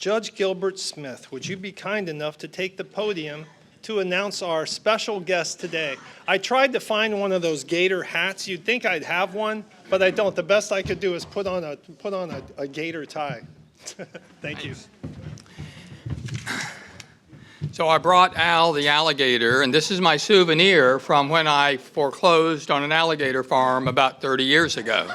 Judge Gilbert Smith, would you be kind enough to take the podium to announce our special guest today? I tried to find one of those gator hats. You'd think I'd have one, but I don't. The best I could do is put on a gator tie. Thank you. So I brought Al the alligator, and this is my souvenir from when I foreclosed on an alligator farm about 30 years ago.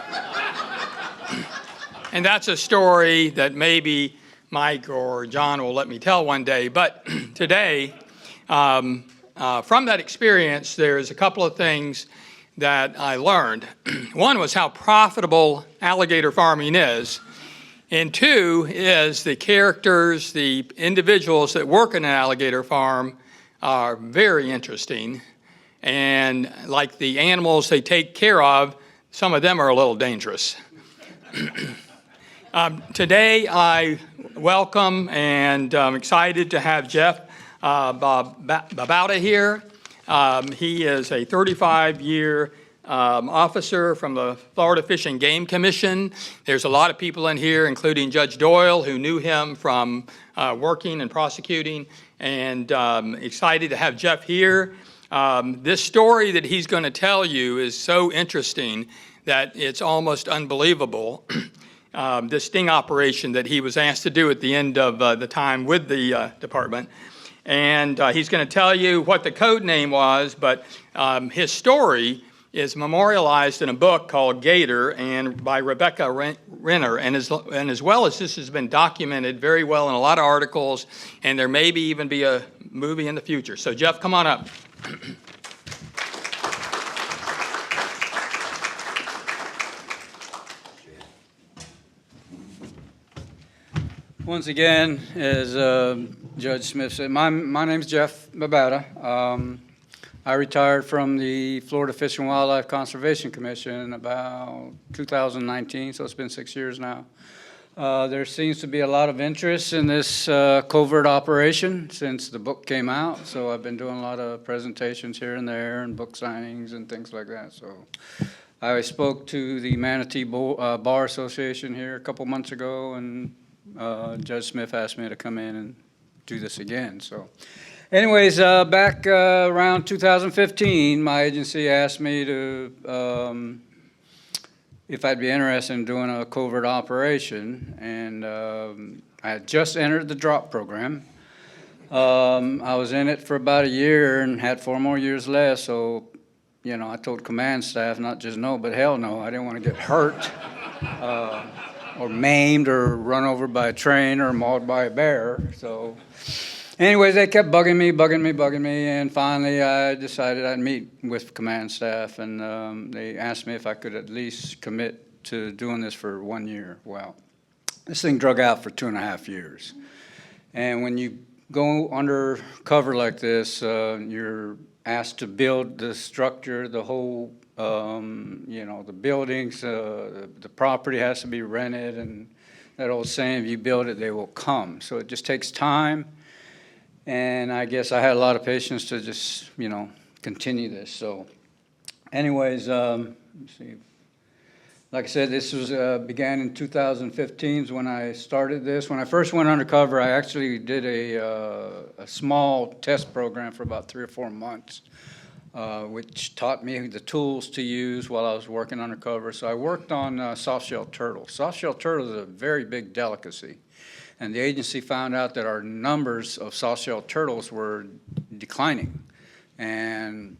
And that's a story that maybe Mike or John will let me tell one day. But today, from that experience, there's a couple of things that I learned. One was how profitable alligator farming is. And two is the characters, the individuals that work in an alligator farm are very interesting. And like the animals they take care of, some of them are a little dangerous. Today I welcome and I'm excited to have Jeff Babauta here. He is a 35-year officer from the Florida Fish and Game Commission. There's a lot of people in here, including Judge Doyle, who knew him from working and prosecuting, and excited to have Jeff here. This story that he's going to tell you is so interesting that it's almost unbelievable. This sting operation that he was asked to do at the end of the time with the department. And he's going to tell you what the code name was, but his story is memorialized in a book called Gator and by Rebecca Renner. And as well as this has been documented very well in a lot of articles, and there may even be a movie in the future. So Jeff, come on up. Once again, as Judge Smith said, my name's Jeff Babauta. I retired from the Florida Fish and Wildlife Conservation Commission about 2019, so it's been 6 years now. There seems to be a lot of interest in this covert operation since the book came out, so I've been doing a lot of presentations here and there and book signings and things like that. So I spoke to the Manatee Bar Association here a couple months ago, and Judge Smith asked me to come in and do this again. So anyways, back around 2015, my agency asked me to if I'd be interested in doing a covert operation, and I had just entered the drop program. I was in it for about a year and had 4 more years left, so you know, I told command staff not just no, but hell no. I didn't want to get hurt or maimed or run over by a train or mauled by a bear. So anyways, they kept bugging me, and finally I decided I'd meet with command staff, and they asked me if I could at least commit to doing this for 1 year. Well, this thing drug out for 2.5 years. And when you go under cover like this, you're asked to build the structure, the whole you know, the buildings, the property has to be rented, and that old saying, if you build it, they will come. So it just takes time, and I guess I had a lot of patience to just, you know, continue this. So anyways, let's see. Like I said, this was began in 2015 is when I started this. When I first went undercover, I actually did a small test program for about 3 or 4 months. Which taught me the tools to use while I was working undercover. So I worked on soft-shell turtles. Soft-shell turtles is a very big delicacy. And the agency found out that our numbers of soft-shell turtles were declining. And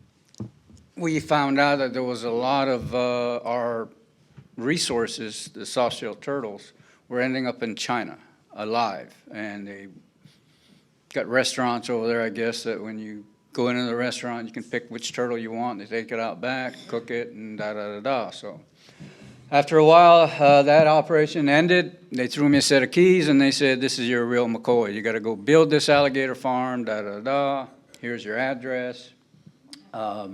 we found out that there was a lot of our resources, the soft-shell turtles, were ending up in China, alive. And they got restaurants over there, I guess, that when you go into the restaurant, you can pick which turtle you want. They take it out back, cook it, and da-da-da-da. So after a while, that operation ended. They threw me a set of keys, and they said, this is your real McCoy. You got to go build this alligator farm, da-da-da-da. Here's your address. I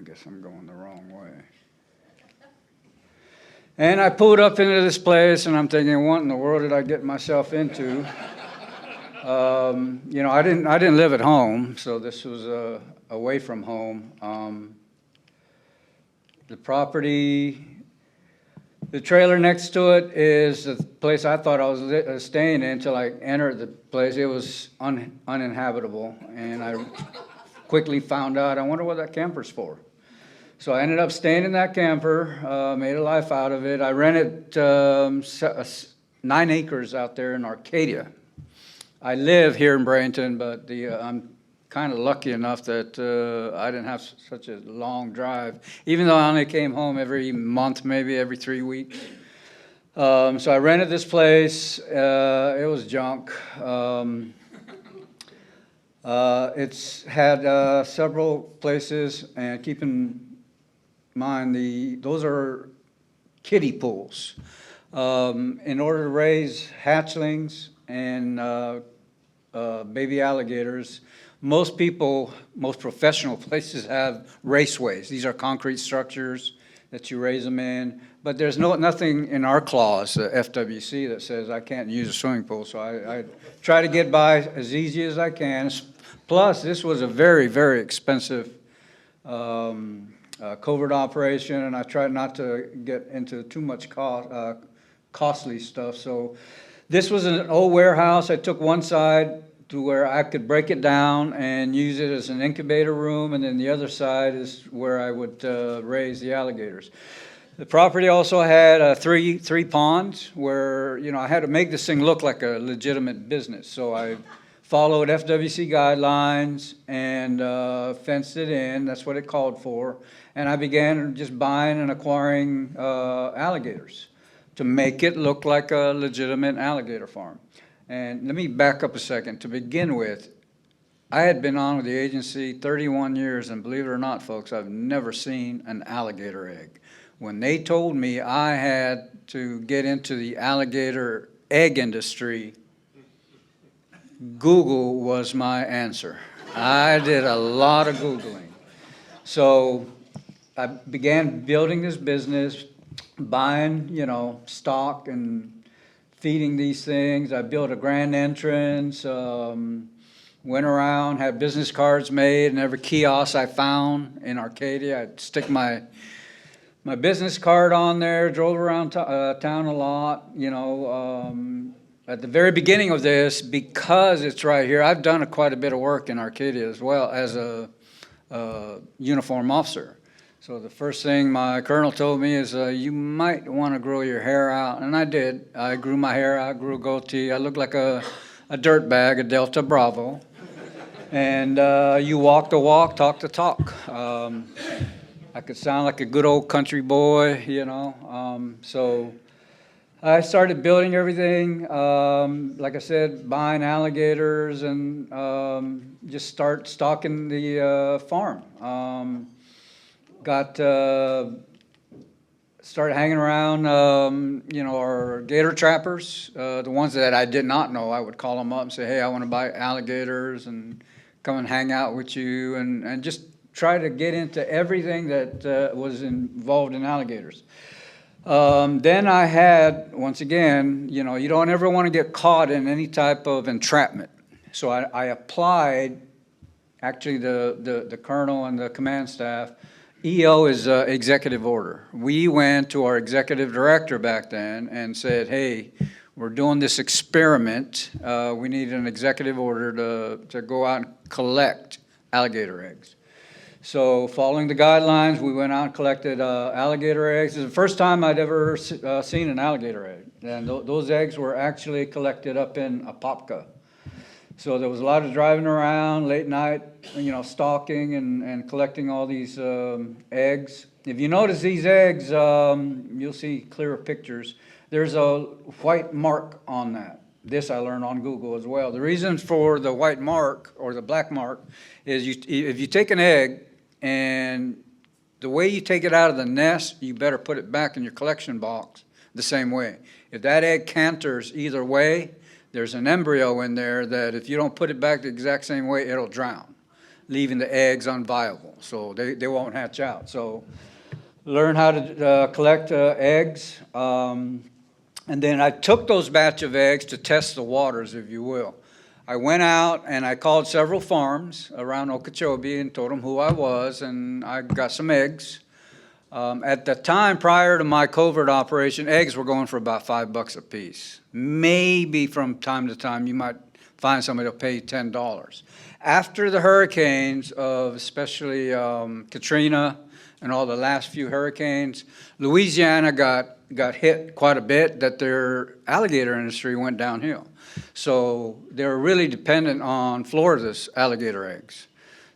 guess I'm going the wrong way. And I pulled up into this place, and I'm thinking, what in the world did I get myself into? You know, I didn't live at home, so this was away from home. The property The trailer next to it is the place I thought I was staying in until I entered the place. It was uninhabitable, and I quickly found out, I wonder what that camper's for. So I ended up staying in that camper, made a life out of it. I rented 9 acres out there in Arcadia. I live here in Bradenton, but I'm kind of lucky enough that I didn't have such a long drive, even though I only came home every month, maybe every 3 weeks. So I rented this place. It was junk. It's had several places, and keep in mind, those are kiddie pools. In order to raise hatchlings and baby alligators, most professional places have raceways. These are concrete structures that you raise them in, but there's nothing in our clause, FWC, that says I can't use a swimming pool, so I try to get by as easy as I can. Plus, this was a very, very expensive covert operation, and I tried not to get into too much costly stuff. So this was an old warehouse. I took one side to where I could break it down and use it as an incubator room, and then the other side is where I would raise the alligators. The property also had three ponds where, I had to make this thing look like a legitimate business. So I followed FWC guidelines and fenced it in. That's what it called for. And I began just buying and acquiring alligators to make it look like a legitimate alligator farm. And let me back up a second. To begin with, I had been on with the agency 31 years, and believe it or not, folks, I've never seen an alligator egg. When they told me I had to get into the alligator egg industry, Google was my answer. I did a lot of Googling. So I began building this business, buying, stock and feeding these things. I built a grand entrance, went around, had business cards made, and every kiosk I found in Arcadia, I'd stick my business card on there, drove around town a lot, At the very beginning of this, because it's right here, I've done quite a bit of work in Arcadia as well as a uniform officer. So the first thing my colonel told me is, you might want to grow your hair out. And I did. I grew my hair out, grew a goatee. I looked like a dirt bag, a Delta Bravo. And you walk the walk, talk the talk. I could sound like a good old country boy, So I started building everything, like I said, buying alligators and just start stocking the farm. Started hanging around, our gator trappers, the ones that I did not know. I would call them up and say, hey, I want to buy alligators and come and hang out with you and just try to get into everything that was involved in alligators. Then I had, once again, you don't ever want to get caught in any type of entrapment. So I applied, actually the colonel and the command staff, EO is executive order. We went to our executive director back then and said, hey, we're doing this experiment. We need an executive order to go out and collect alligator eggs. So following the guidelines, we went out and collected alligator eggs. It was the first time I'd ever seen an alligator egg. And those eggs were actually collected up in Apopka. So there was a lot of driving around late night, stalking and collecting all these eggs. If you notice these eggs, you'll see clearer pictures. There's a white mark on that. This I learned on Google as well. The reason for the white mark or the black mark is if you take an egg and the way you take it out of the nest, you better put it back in your collection box the same way. If that egg canters either way, there's an embryo in there that if you don't put it back the exact same way, it'll drown, leaving the eggs unviable. So they won't hatch out. So learn how to collect eggs. And then I took those batch of eggs to test the waters, if you will. I went out and I called several farms around Okeechobee and told them who I was, and I got some eggs. At the time, prior to my covert operation, eggs were going for about $5 a piece. Maybe from time to time, you might find somebody that'll pay $10. After the hurricanes of especially Katrina and all the last few hurricanes, Louisiana got hit quite a bit, that their alligator industry went downhill. So they're really dependent on Florida's alligator eggs.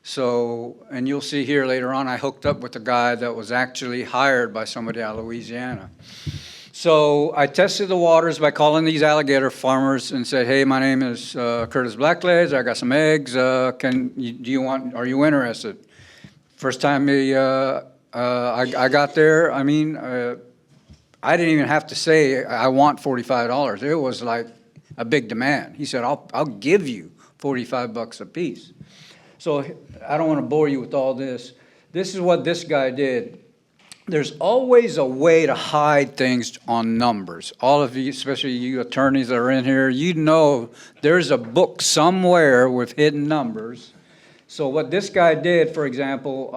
So, and you'll see here later on, I hooked up with a guy that was actually hired by somebody out of Louisiana. So I tested the waters by calling these alligator farmers and said, hey, my name is Curtis Blacklegs. I got some eggs. Are you interested? First time I got there, I mean, I didn't even have to say, I want $45. It was like a big demand. He said, I'll give you $45 a piece. So I don't want to bore you with all this. This is what this guy did. There's always a way to hide things on numbers. All of you, especially you attorneys that are in here, you know there's a book somewhere with hidden numbers. So what this guy did, for example,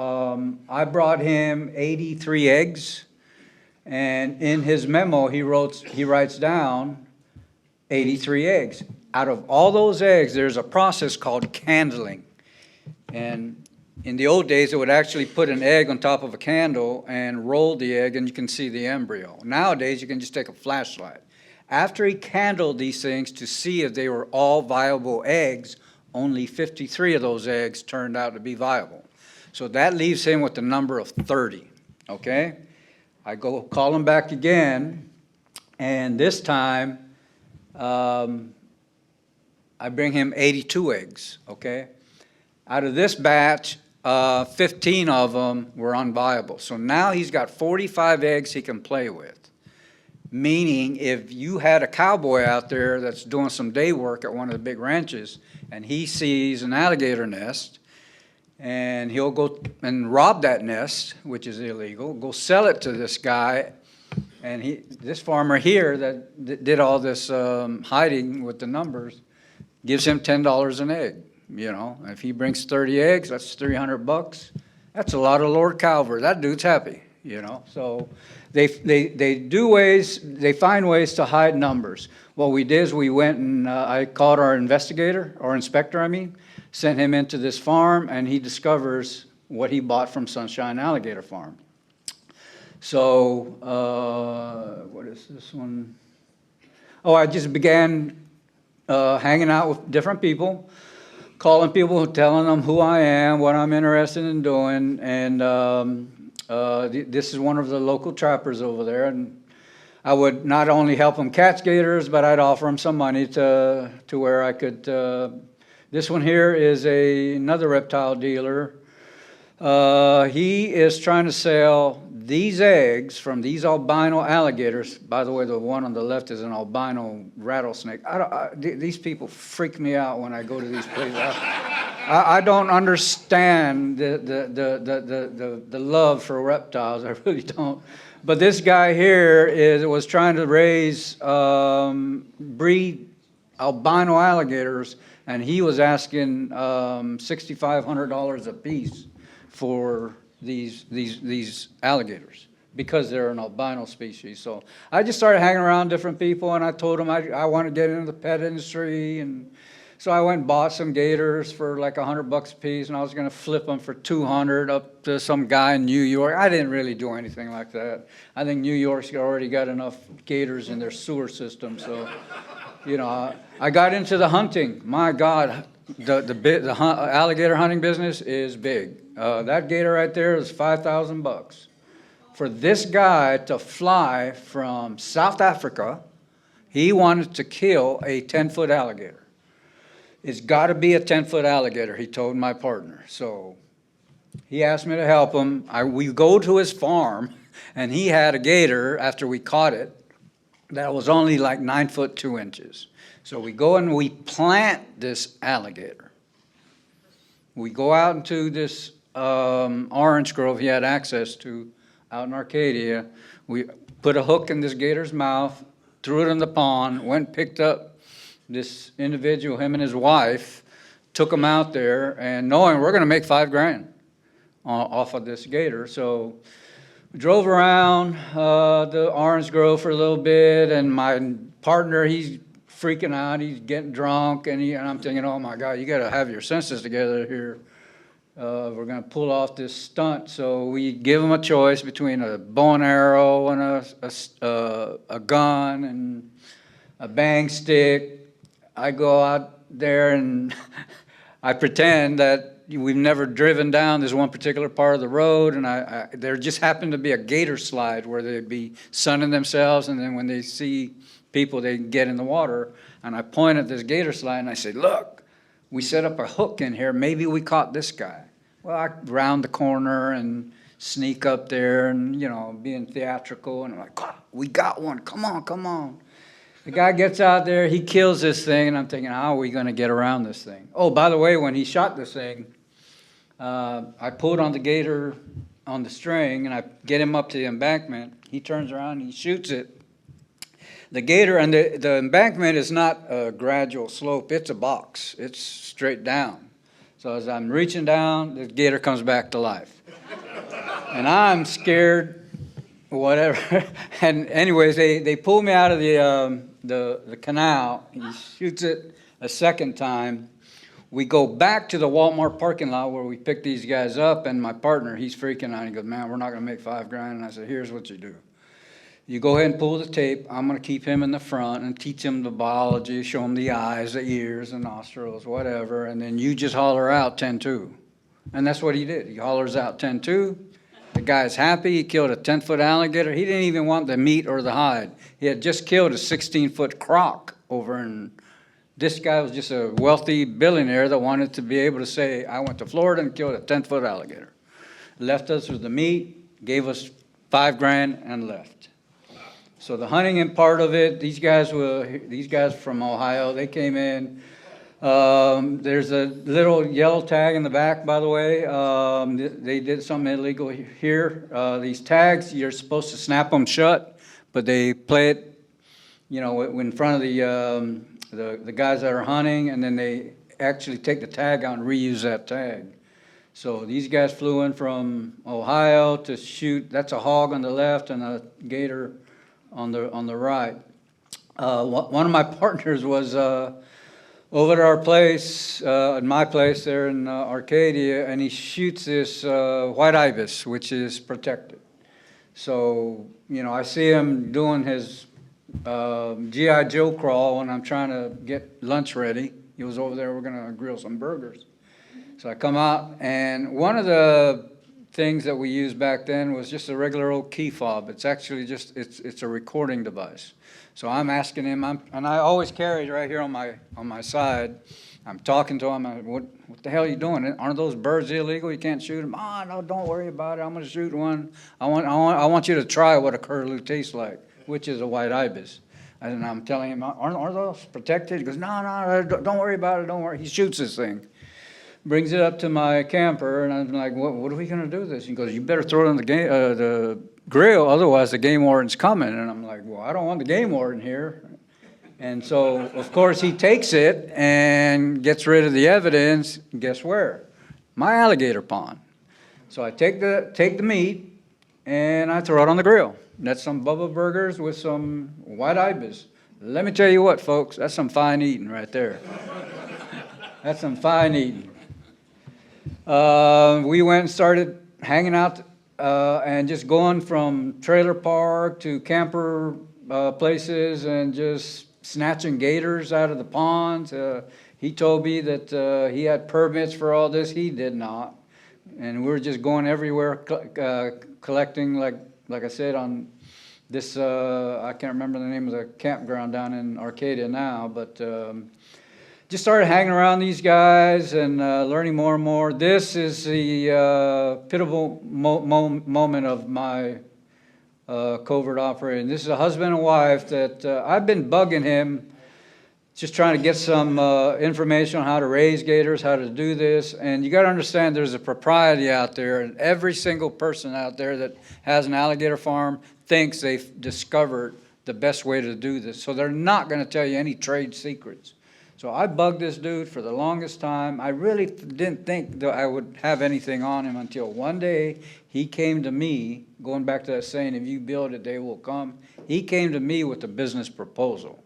I brought him 83 eggs, and in his memo he writes down 83 eggs. Out of all those eggs, there's a process called candling. And in the old days, it would actually put an egg on top of a candle and roll the egg, and you can see the embryo. Nowadays, you can just take a flashlight. After he candled these things to see if they were all viable eggs, only 53 of those eggs turned out to be viable. So that leaves him with the number of 30, okay? I go call him back again, and this time, I bring him 82 eggs, okay? Out of this batch, 15 of them were unviable. So now he's got 45 eggs he can play with. Meaning if you had a cowboy out there that's doing some day work at one of the big ranches and he sees an alligator nest, and he'll go and rob that nest, which is illegal, go sell it to this guy, and this farmer here that did all this hiding with the numbers gives him $10 an egg. You know, if he brings 30 eggs, that's $300. That's a lot of Lord Calvert. That dude's happy, you know. So they find ways to hide numbers. What we did is we went and I called our inspector, sent him into this farm, and he discovers what he bought from Sunshine Alligator Farm. So, what is this one? Oh, I just began hanging out with different people, calling people, telling them who I am, what I'm interested in doing, and this is one of the local trappers over there, and I would not only help them catch gators, but I'd offer them some money to where I could. This one here is another reptile dealer. He is trying to sell these eggs from these albino alligators. By the way, the one on the left is an albino rattlesnake. These people freak me out when I go to these places. I don't understand the love for reptiles. I really don't. But this guy here was trying to breed albino alligators, and he was asking $6,500 a piece for these alligators because they're an albino species. So I just started hanging around different people, and I told them I want to get into the pet industry, and so I went and bought some gators for like $100 a piece, and I was going to flip them for $200 up to some guy in New York. I didn't really do anything like that. I think New York's already got enough gators in their sewer system, so you know, I got into the hunting. My God, the alligator hunting business is big. That gator right there is $5,000. For this guy to fly from South Africa, he wanted to kill a 10-foot alligator. It's got to be a 10-foot alligator, he told my partner. So he asked me to help him. We go to his farm, and he had a gator after we caught it that was only like 9 foot 2 inches. So we go and we plant this alligator. We go out into this orange grove he had access to out in Arcadia. We put a hook in this gator's mouth, threw it in the pond, went and picked up this individual, him and his wife, took him out there, and knowing we're going to make $5,000 off of this gator. So Drove around the orange grove for a little bit, and my partner, he's freaking out. He's getting drunk, and I'm thinking, oh my God, you got to have your senses together here. We're going to pull off this stunt. So we give him a choice between a bow and arrow and a gun and a bang stick. I go out there and I pretend that we've never driven down this one particular part of the road, and there just happened to be a gator slide where they'd be sunning themselves, and then when they see people, they get in the water. And I point at this gator slide and I say, look, we set up a hook in here. Maybe we caught this guy. Well, I round the corner and sneak up there and, being theatrical. And I'm like, oh, we got one. Come on, come on. The guy gets out there. He kills this thing. And I'm thinking, how are we going to get around this thing? Oh, by the way, when he shot this thing, I pulled on the gator on the string and I get him up to the embankment. He turns around and he shoots it. The gator, and the embankment is not a gradual slope. It's a box. It's straight down. So as I'm reaching down, the gator comes back to life. And I'm scared, whatever. And anyways, they pull me out of the canal. He shoots it a second time. We go back to the Walmart parking lot where we picked these guys up, and my partner, he's freaking out. He goes, man, we're not going to make $5,000. And I said, here's what you do. You go ahead and pull the tape. I'm going to keep him in the front and teach him the biology, show him the eyes, the ears, the nostrils, whatever, and then you just holler out 10-2. And that's what he did. He hollers out 10-2. The guy's happy. He killed a 10-foot alligator. He didn't even want the meat or the hide. He had just killed a 16-foot croc over in. This guy was just a wealthy billionaire that wanted to be able to say, I went to Florida and killed a 10-foot alligator. Left us with the meat, gave us $5,000, and left. So the hunting and part of it, these guys from Ohio, they came in. There's a little yellow tag in the back, by the way. They did something illegal here. These tags, you're supposed to snap them shut, but they play it, in front of the guys that are hunting, and then they actually take the tag out and reuse that tag. So these guys flew in from Ohio to shoot. That's a hog on the left and a gator on the right. One of my partners was over at our place, at my place there in Arcadia, and he shoots this white ibis, which is protected. So, I see him doing his G.I. Joe crawl when I'm trying to get lunch ready. He was over there, we're going to grill some burgers. So I come out, and one of the things that we used back then was just a regular old key fob. It's actually just, it's a recording device. So I'm asking him, and I always carry it right here on my side. I'm talking to him, what the hell are you doing? Aren't those birds illegal? You can't shoot them? Oh, no, don't worry about it. I'm going to shoot one. I want you to try what a curlew tastes like, which is a white ibis. And I'm telling him, aren't those protected? He goes, no, don't worry about it, don't worry. He shoots this thing. Brings it up to my camper, and I'm like, what are we going to do with this? He goes, you better throw it on the grill, otherwise the game warden's coming. And I'm like, well, I don't want the game warden here. And so, of course, he takes it and gets rid of the evidence. Guess where? My alligator pond. So I take the meat, and I throw it on the grill. That's some Bubba burgers with some white ibis. Let me tell you what, folks, that's some fine eating right there. That's some fine eating. We went and started hanging out and just going from trailer park to camper places and just snatching gators out of the ponds. He told me that he had permits for all this. He did not. And we were just going everywhere collecting, like I said, on this, I can't remember the name of the campground down in Arcadia now, but just started hanging around these guys and learning more and more. This is the pivotal moment of my covert operating. This is a husband and wife that I've been bugging him, just trying to get some information on how to raise gators, how to do this. And you got to understand there's a propriety out there, and every single person out there that has an alligator farm thinks they've discovered the best way to do this. So they're not going to tell you any trade secrets. So I bugged this dude for the longest time. I really didn't think that I would have anything on him until one day he came to me, going back to that saying, if you build it, they will come. He came to me with a business proposal.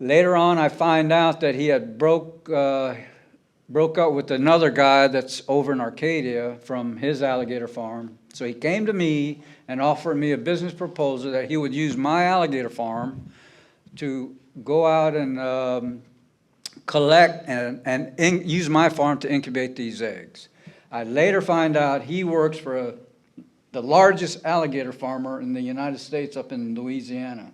Later on, I find out that he had broke up with another guy that's over in Arcadia from his alligator farm. So he came to me and offered me a business proposal that he would use my alligator farm to go out and collect and use my farm to incubate these eggs. I later find out he works for the largest alligator farmer in the United States up in Louisiana.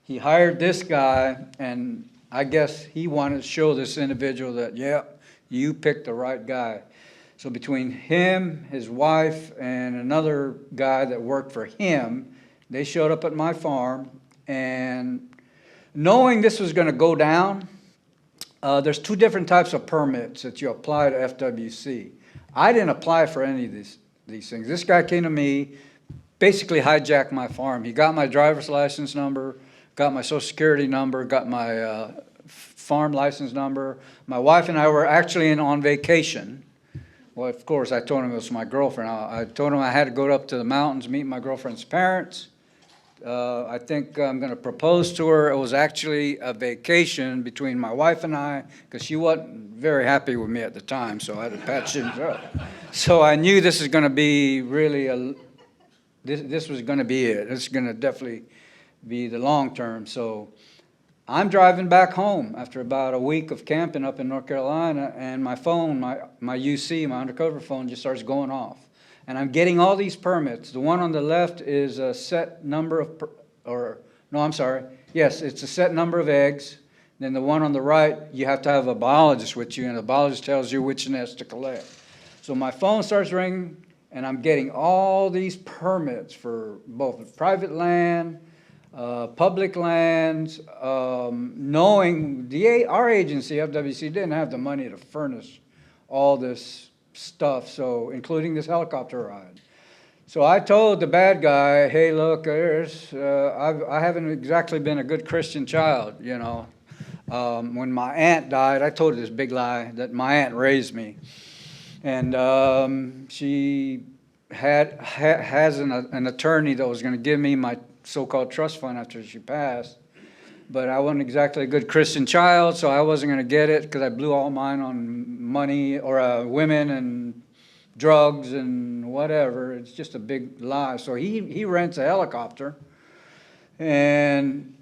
He hired this guy, and I guess he wanted to show this individual that, yeah, you picked the right guy. So between him, his wife, and another guy that worked for him, they showed up at my farm, and knowing this was going to go down, there's two different types of permits that you apply to FWC. I didn't apply for any of these things. This guy came to me, basically hijacked my farm. He got my driver's license number, got my social security number, got my farm license number. My wife and I were actually on vacation. Well, of course, I told him it was my girlfriend. I told him I had to go up to the mountains, meet my girlfriend's parents. I think I'm going to propose to her. It was actually a vacation between my wife and I, because she wasn't very happy with me at the time, so I had to patch things up. So I knew this is going to be really this was going to be it. This is going to definitely be the long term. So I'm driving back home after about a week of camping up in North Carolina, and my phone, my UC, my undercover phone, just starts going off. And I'm getting all these permits. The one on the left is a set number of, yes, it's a set number of eggs. Then the one on the right, you have to have a biologist with you, and the biologist tells you which nest to collect. So my phone starts ringing, and I'm getting all these permits for both private land, public lands, knowing our agency, FWC, didn't have the money to furnish all this stuff, so including this helicopter ride. So I told the bad guy, hey, look, I haven't exactly been a good Christian child, you know. When my aunt died, I told this big lie that my aunt raised me. And she has an attorney that was going to give me my so-called trust fund after she passed. But I wasn't exactly a good Christian child, so I wasn't going to get it because I blew all mine on money or women and drugs and whatever. It's just a big lie. So he rents a helicopter, and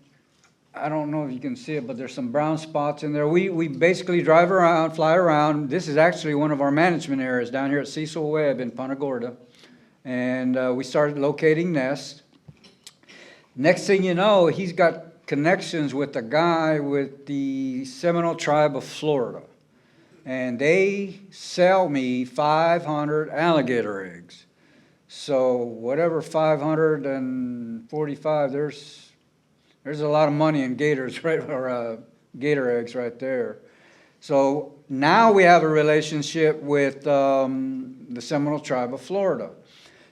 I don't know if you can see it, but there's some brown spots in there. We basically drive around, fly around. This is actually one of our management areas down here at Cecil Webb in Punta Gorda. And we started locating nests. Next thing you know, he's got connections with a guy with the Seminole tribe of Florida. And they sell me 500 alligator eggs. So whatever 545, there's a lot of money in gators, right, or gator eggs right there. So now we have a relationship with the Seminole tribe of Florida.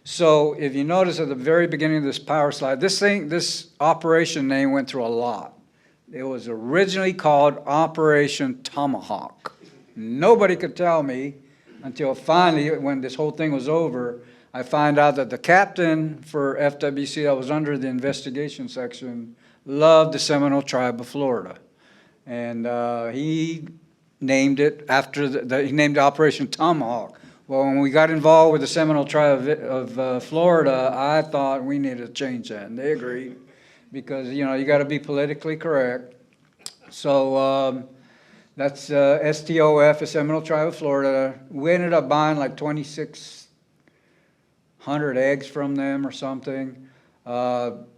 So if you notice at the very beginning of this power slide, this operation name went through a lot. It was originally called Operation Tomahawk. Nobody could tell me until finally, when this whole thing was over, I find out that the captain for FWC that was under the investigation section loved the Seminole tribe of Florida. And he named it after he named it Operation Tomahawk. Well, when we got involved with the Seminole tribe of Florida, I thought we needed to change that, and they agreed because, you know, you got to be politically correct. So that's STOF, the Seminole tribe of Florida. We ended up buying like 2,600 eggs from them or something.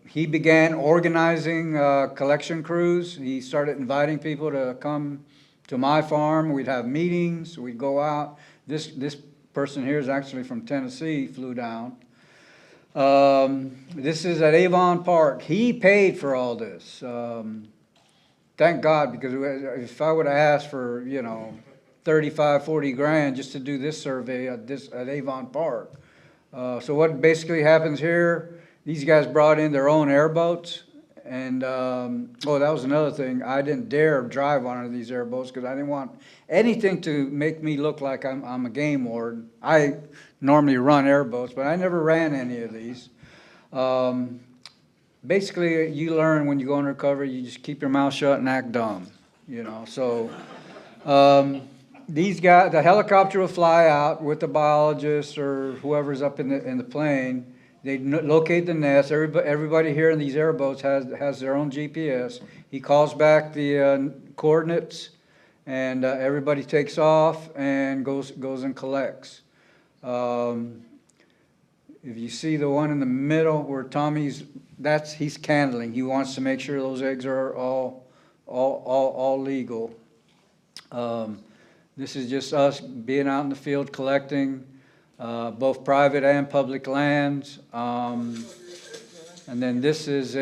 He began organizing collection crews. He started inviting people to come to my farm. We'd have meetings. We'd go out. This person here is actually from Tennessee, flew down. This is at Avon Park. He paid for all this. Thank God, because if I would have asked for, you know, 35, 40 grand just to do this survey at Avon Park. So what basically happens here, these guys brought in their own airboats, And, oh, that was another thing. I didn't dare drive one of these airboats because I didn't want anything to make me look like I'm a game warden. I normally run airboats, but I never ran any of these. Basically, you learn when you go undercover, you just keep your mouth shut and act dumb, you know. So these guys, the helicopter will fly out with the biologist or whoever's up in the plane. They locate the nest. Everybody here in these airboats has their own GPS. He calls back the coordinates, and everybody takes off and goes and collects. If you see the one in the middle where Tommy's, he's candling. He wants to make sure those eggs are all legal. This is just us being out in the field collecting. Both private and public lands. And then this is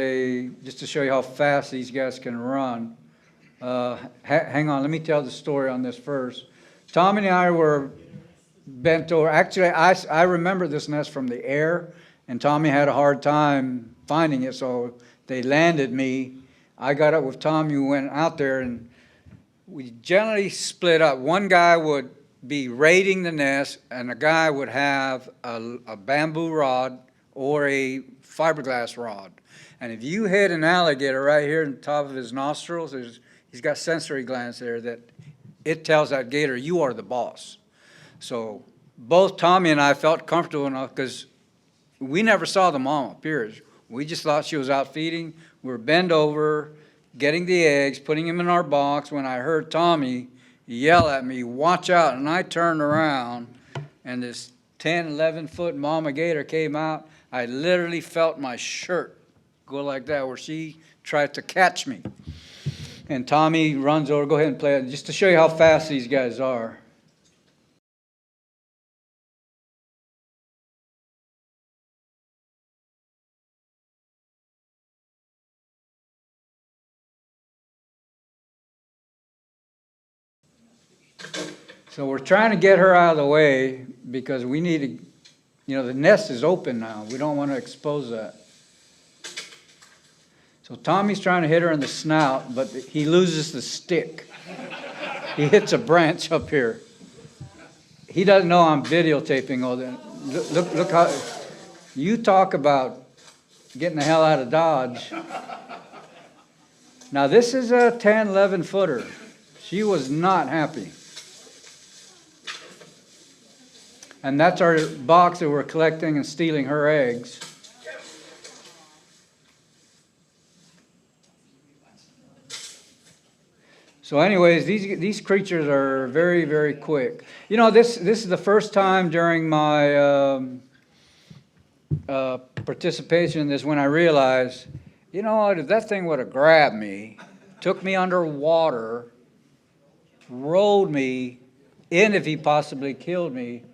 just to show you how fast these guys can run. Hang on, let me tell the story on this first. Tommy and I were bent over. Actually, I remember this nest from the air, and Tommy had a hard time finding it, so they landed me. I got up with Tommy, we went out there, and we generally split up. One guy would be raiding the nest, and a guy would have a bamboo rod or a fiberglass rod. And if you hit an alligator right here in the top of his nostrils, he's got sensory glands there that it tells that gator, you are the boss. So both Tommy and I felt comfortable enough because we never saw the mama, period. We just thought she was out feeding. We were bent over, getting the eggs, putting them in our box. When I heard Tommy yell at me, watch out, and I turned around, and this 10, 11-foot mama gator came out. I literally felt my shirt go like that, where she tried to catch me. And Tommy runs over, go ahead and play it, just to show you how fast these guys are. So we're trying to get her out of the way because we need to, the nest is open now. We don't want to expose that. So Tommy's trying to hit her in the snout, but he loses the stick. He hits a branch up here. He doesn't know I'm videotaping all that. Look how, you talk about getting the hell out of Dodge. Now this is a 10, 11 footer. She was not happy. And that's our box that we're collecting and stealing her eggs. So anyways, these creatures are very, very quick. This is the first time during my participation in this when I realized, if that thing would have grabbed me, took me underwater, rolled me in if he possibly killed me,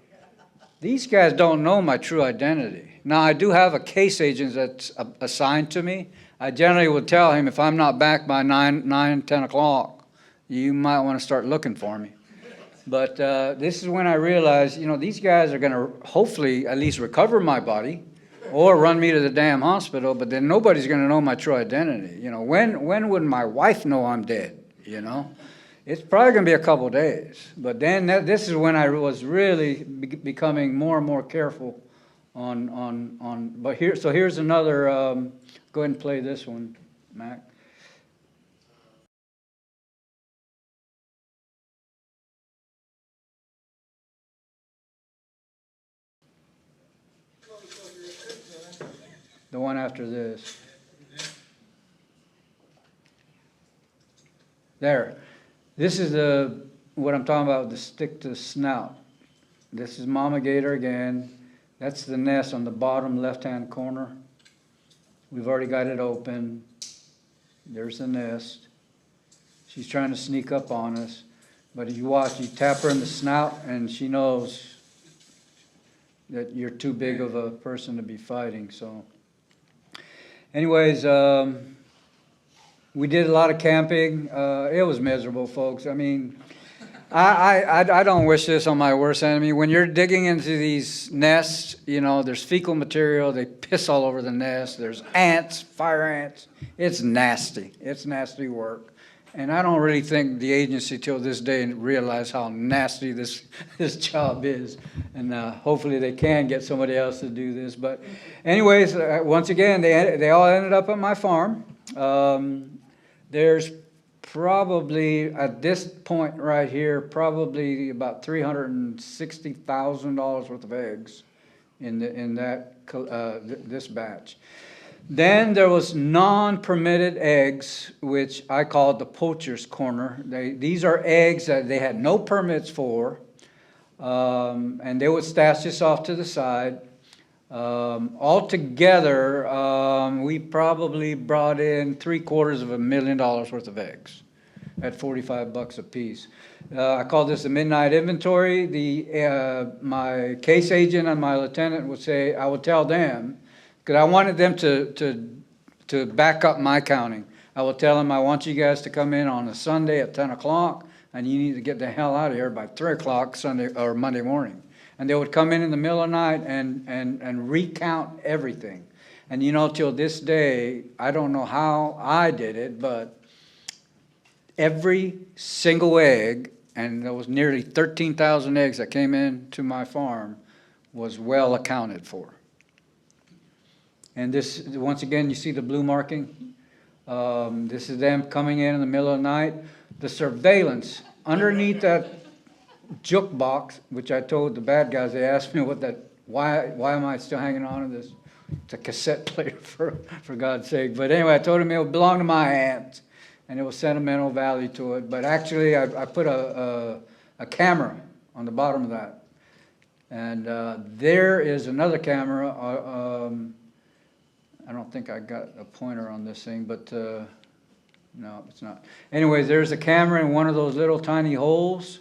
these guys don't know my true identity. Now, I do have a case agent that's assigned to me. I generally would tell him if I'm not back by 9, 10 o'clock, you might want to start looking for me. But this is when I realized, these guys are going to hopefully at least recover my body or run me to the damn hospital, but then nobody's going to know my true identity. When would my wife know I'm dead, It's probably going to be a couple days, but then this is when I was really becoming more and more careful on. But here's another. Go ahead and play this one, Mac. The one after this. There. This is what I'm talking about, the stick to the snout. This is mama gator again. That's the nest on the bottom left-hand corner. We've already got it open. There's the nest. She's trying to sneak up on us. But if you watch, you tap her in the snout, and she knows that you're too big of a person to be fighting. So, anyways, we did a lot of camping. It was miserable, folks. I mean, I don't wish this on my worst enemy. When you're digging into these nests, you know, there's fecal material, they piss all over the nest, there's ants, fire ants. It's nasty. It's nasty work. And I don't really think the agency till this day realize how nasty this job is. And hopefully they can get somebody else to do this. But anyways, once again, they all ended up at my farm. There's probably, at this point right here, probably about $360,000 worth of eggs in this batch. Then there was non-permitted eggs, which I called the poacher's corner. These are eggs that they had no permits for, and they would stash this off to the side. Altogether, we probably brought in $750,000 worth of eggs at $45 a piece. I call this the midnight inventory. My case agent and my lieutenant would say, I would tell them, because I wanted them to back up my counting. I will tell them, I want you guys to come in on a Sunday at 10 o'clock, and you need to get the hell out of here by 3 o'clock Sunday or Monday morning. And they would come in the middle of the night and recount everything. And you know, till this day, I don't know how I did it, but every single egg, and there was nearly 13,000 eggs that came into my farm, was well accounted for. And this, once again, you see the blue marking? This is them coming in the middle of the night. The surveillance underneath that juke box, which I told the bad guys, they asked me why am I still hanging on to this? It's a cassette player, for God's sake. But anyway, I told him it would belong to my aunt, and it was sentimental value to it. But actually, I put a camera on the bottom of that. And there is another camera. I don't think I got a pointer on this thing, but no, it's not. Anyways, there's a camera in one of those little tiny holes.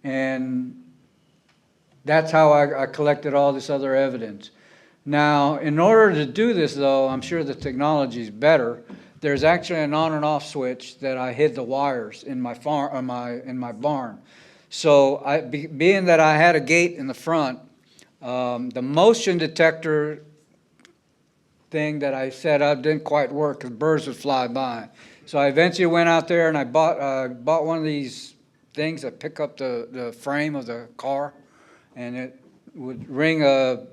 And that's how I collected all this other evidence. Now, in order to do this, though, I'm sure the technology is better. There's actually an on and off switch that I hid the wires in my farm, in my barn. So, being that I had a gate in the front, the motion detector thing that I set up didn't quite work because birds would fly by. So I eventually went out there and I bought one of these things that pick up the frame of the car, and it would ring an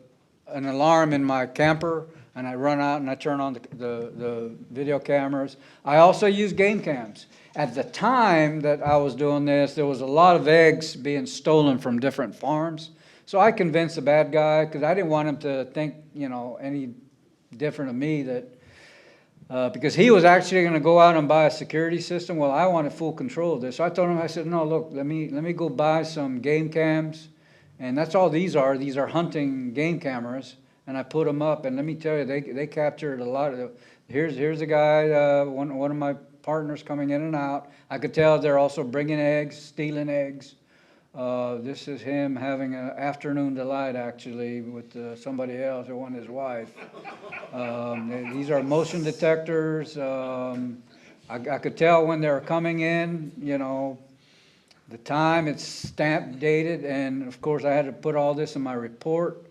alarm in my camper, and I run out and I turn on the video cameras. I also use game cams. At the time that I was doing this, there was a lot of eggs being stolen from different farms. So I convinced the bad guy, because I didn't want him to think, you know, any different of me, that because he was actually going to go out and buy a security system. Well, I wanted full control of this. So I told him, I said, no, look, let me go buy some game cams. And that's all these are. These are hunting game cameras. And I put them up. And let me tell you, they captured a lot of, here's a guy, one of my partners coming in and out. I could tell they're also bringing eggs, stealing eggs. This is him having an afternoon delight, actually, with somebody else, or his wife. These are motion detectors. I could tell when they were coming in, you know, the time, it's stamp dated, and of course I had to put all this in my report.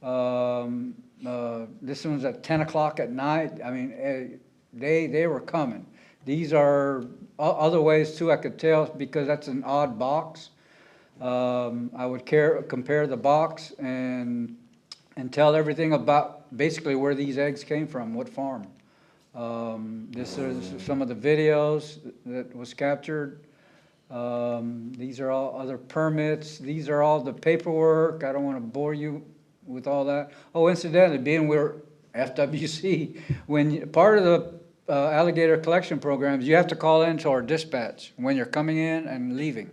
This one's at 10 o'clock at night. I mean, they were coming. These are other ways too I could tell, because that's an odd box. I would compare the box and tell everything about basically where these eggs came from, what farm. This is some of the videos that was captured. These are all other permits. These are all the paperwork. I don't want to bore you with all that. Oh, incidentally, being we're FWC, when part of the alligator collection programs, you have to call into our dispatch when you're coming in and leaving.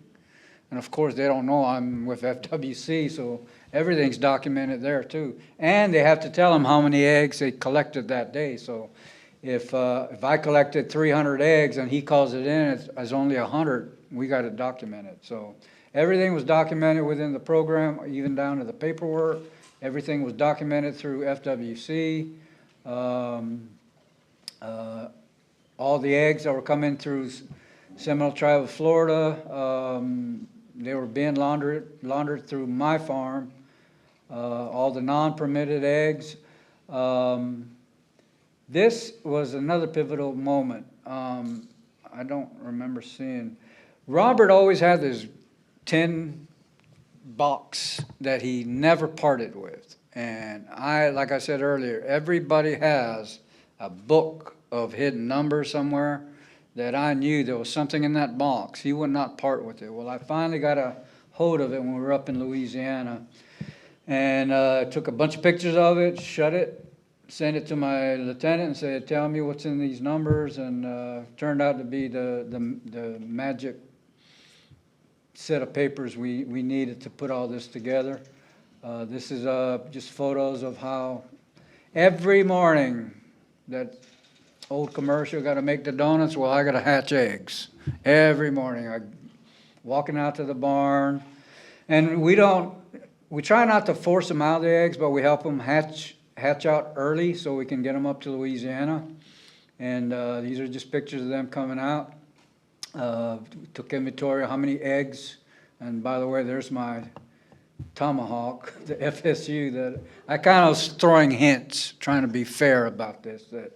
And of course, they don't know I'm with FWC, so everything's documented there too. And they have to tell them how many eggs they collected that day. So if I collected 300 eggs and he calls it in as only 100, we got to document it. So everything was documented within the program, even down to the paperwork. Everything was documented through FWC. all the eggs that were coming through Seminole Tribe of Florida, they were being laundered through my farm, all the non-permitted eggs. This was another pivotal moment. I don't remember seeing. Robert always had this tin box that he never parted with. And like I said earlier, everybody has a book of hidden numbers somewhere that I knew there was something in that box. He would not part with it. Well, I finally got a hold of it when we were up in Louisiana, and took a bunch of pictures of it, shut it, sent it to my lieutenant and said, tell me what's in these numbers, and turned out to be the magic set of papers we needed to put all this together. This is just photos of how every morning that old commercial, got to make the donuts, well, I got to hatch eggs. Every morning, walking out to the barn. And we try not to force them out of the eggs, but we help them hatch out early so we can get them up to Louisiana. And these are just pictures of them coming out. Took inventory of how many eggs. And by the way, there's my tomahawk, the FSU, that I kind of was throwing hints, trying to be fair about this, that,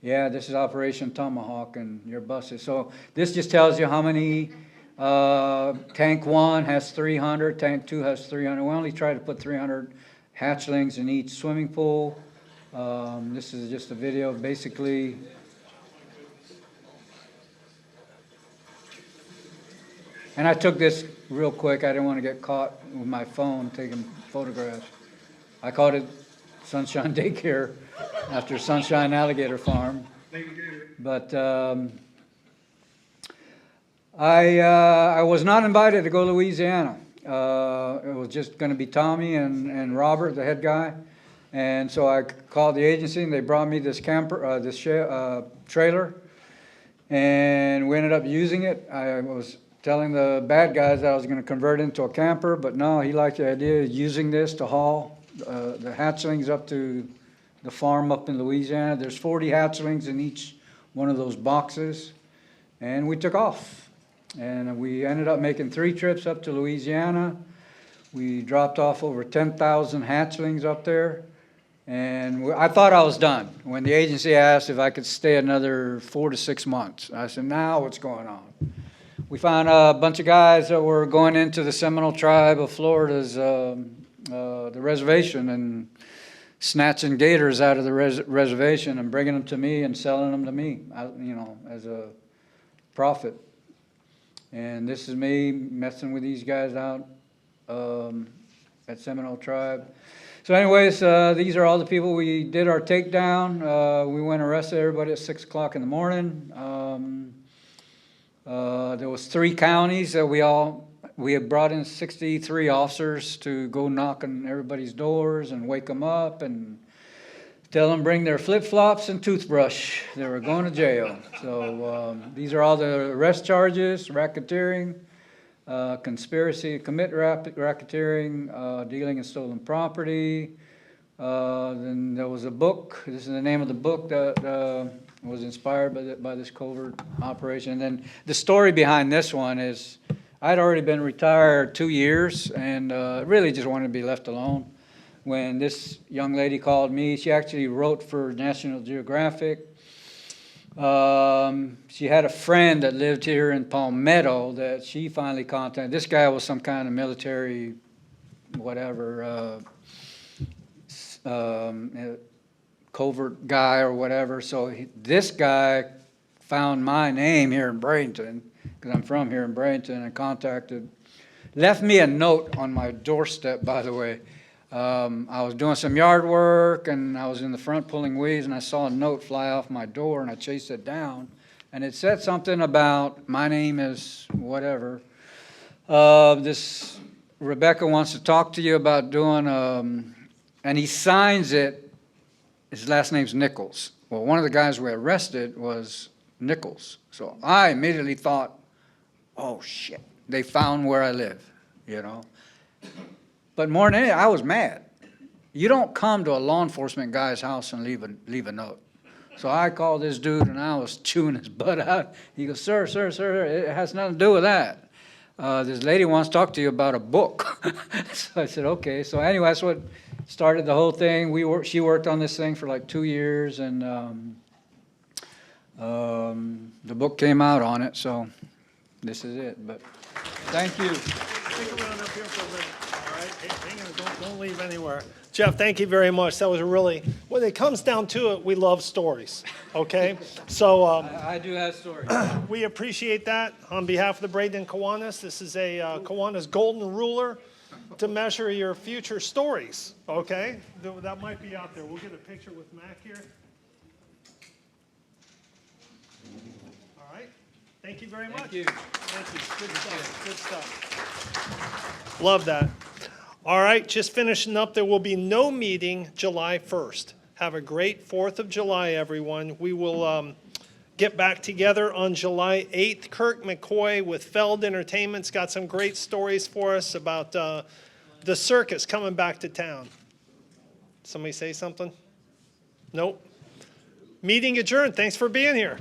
yeah, this is Operation Tomahawk and you're busted. So this just tells you how many, tank 1 has 300, tank 2 has 300. We only try to put 300 hatchlings in each swimming pool. This is just a video of basically and I took this real quick. I didn't want to get caught with my phone taking photographs. I called it Sunshine Daycare after Sunshine Alligator Farm. But I was not invited to go to Louisiana. It was just going to be Tommy and Robert, the head guy. And so I called the agency, and they brought me this camper, this trailer, and we ended up using it. I was telling the bad guys that I was going to convert it into a camper, but no, he liked the idea of using this to haul the hatchlings up to the farm up in Louisiana. There's 40 hatchlings in each one of those boxes, and we took off. And we ended up making 3 trips up to Louisiana. We dropped off over 10,000 hatchlings up there, and I thought I was done. When the agency asked if I could stay another 4 to 6 months, I said, now what's going on? We found a bunch of guys that were going into the Seminole Tribe of Florida's the reservation and snatching gators out of the reservation and bringing them to me and selling them to me, as a profit. And this is me messing with these guys out at Seminole Tribe. So anyways, these are all the people we did our takedown. We went and arrested everybody at 6 o'clock in the morning. There was 3 counties that we had brought in 63 officers to go knock on everybody's doors and wake them up and tell them bring their flip-flops and toothbrush. They were going to jail. So these are all the arrest charges: racketeering, conspiracy to commit racketeering, dealing in stolen property. Then there was a book. This is the name of the book that was inspired by this covert operation. And then the story behind this one is I'd already been retired 2 years and really just wanted to be left alone. When this young lady called me, she actually wrote for National Geographic. She had a friend that lived here in Palmetto that she finally contacted. This guy was some kind of military, whatever, covert guy or whatever. So this guy found my name here in Bradenton, because I'm from here in Bradenton, and left me a note on my doorstep, by the way. I was doing some yard work, and I was in the front pulling weeds, and I saw a note fly off my door, and I chased it down. And it said something about, my name is whatever. This Rebecca wants to talk to you about doing, and he signs it. His last name's Nichols. Well, one of the guys we arrested was Nichols. So I immediately thought, oh, shit, they found where I live, But more than anything, I was mad. You don't come to a law enforcement guy's house and leave a note. So I called this dude, and I was chewing his butt out. He goes, sir, it has nothing to do with that. This lady wants to talk to you about a book. So I said, okay. So anyway, that's what started the whole thing. She worked on this thing for like 2 years, and the book came out on it, so this is it. But thank you. Stick around up here for a minute, all right? Hang on, don't leave anywhere. Jeff, thank you very much. That was really, when it comes down to it, we love stories, okay? So I do have stories. we appreciate that. On behalf of the Bradenton Kiwanis, this is a Kiwanis golden ruler to measure your future stories, okay? That might be out there. We'll get a picture with Mac here. All right. Thank you very much. Thank you. Thank you. Good stuff. Good stuff. Love that. All right, just finishing up. There will be no meeting July 1st. Have a great 4th of July, everyone. We will get back together on July 8th. Kirk McCoy with Feld Entertainment's got some great stories for us about the circus coming back to town. Somebody say something? Nope. Meeting adjourned. Thanks for being here.